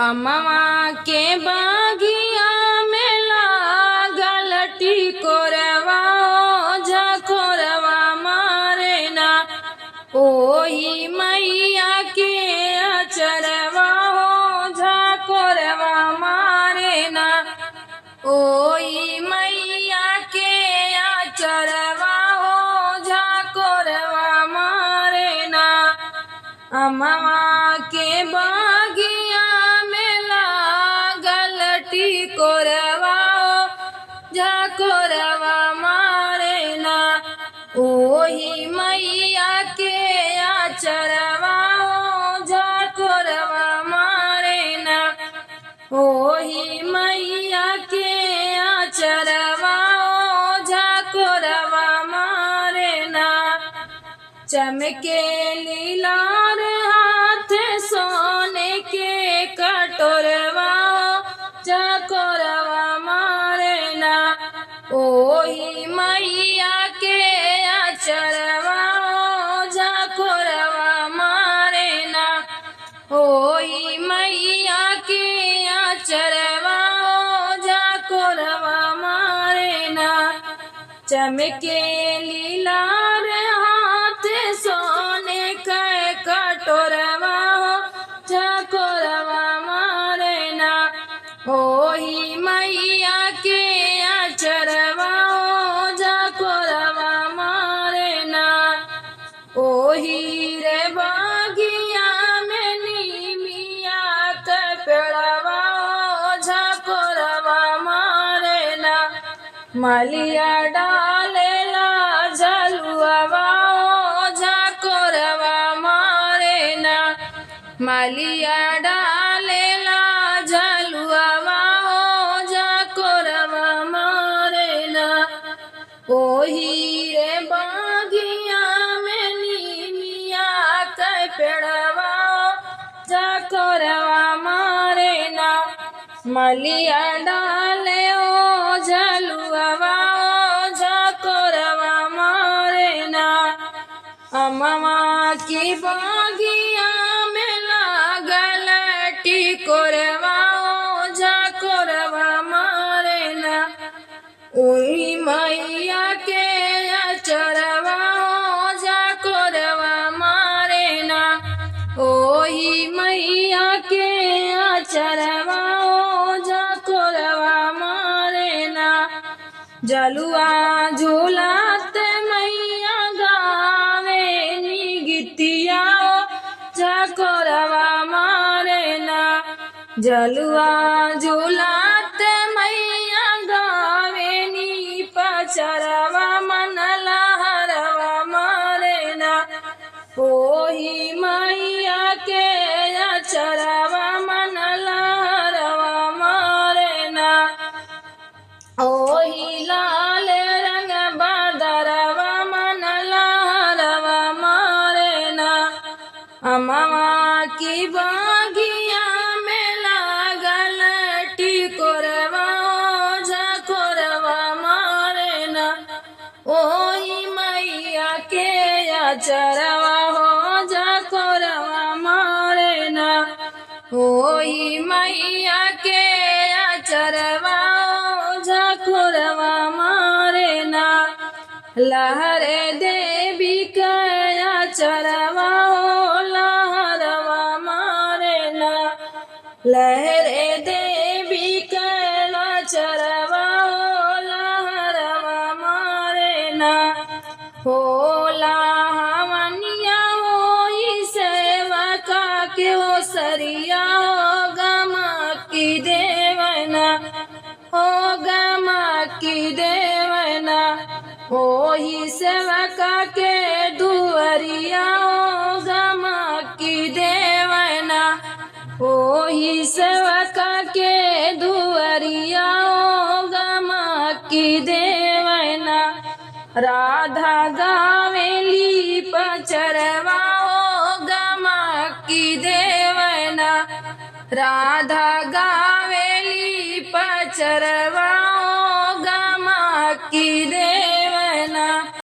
अमवा के बागिया में लागल टिकोरवा झकोरवा मारे ना ओही मैया के अचरवा झकोरवा मारे ना ओही मैया के अचरवा झकोरवा मारे ना अमवा के बागिया में लागल टिकोरवा झकोरवा मारे ना ओही मैया के अचरवा झकोरवा मारे ना ओही मैया के अचरवा झकोरवा मारे ना चमके लीलार हाथ सोने के कटोरवा झकोरवा मारे ना ओही मैया के अचरवा झकोरवा मारे ना ओही मैया के अचरवा झकोरवा मारे ना चमके लीलार हाथ सोने के कटोरवा झकोरवा मारे ना ओही मैया के अचरवा झकोरवा मारे ना ओही रे बागिया में नीमिया के पेड़वा झकोरवा मारे ना मलिया डालेला झलुआवा झकोरवा मारे ना मलिया डालेला झलुआवा झकोरवा मारे ना ओही रे बागिया में नीमिया के पेड़वा झकोरवा मारे ना मलिया डाले ओ झलुआवा झकोरवा मारे ना अमवा की बागिया में लागल टिकोरवा झकोरवा मारे ना ओही मैया के अचरवा झकोरवा मारे ना ओही मैया के अचरवा झकोरवा मारे ना जलुआ झूलात मैया गावे नी गीतिया झकोरवा मारे ना जलुआ झूलात मैया गावे नी पचरवा मनला हरवा मारे ना ओही मैया के अचरवा मनला हरवा मारे ना ओही लाल रंग बदरवा मनला हरवा मारे ना अमवा की बागिया में लागल टिकोरवा झकोरवा मारे ना ओही मैया के अचरवा झकोरवा मारे ना ओही मैया के अचरवा झकोरवा मारे ना लहरे देवी के अचरवा लहरवा मारे ना लहरे देवी के अचरवा लहरवा मारे ना होला हवनिया होई सेवका के हो सरिया हो गमा की देवना हो गमा की देवना ओही सेवका के दुअरिया हो गमा की देवना ओही सेवका के दुअरिया हो गमा की देवना राधा गावेली पचरवा हो गमा की देवना राधा गावेली पचरवा हो गमा की देवना।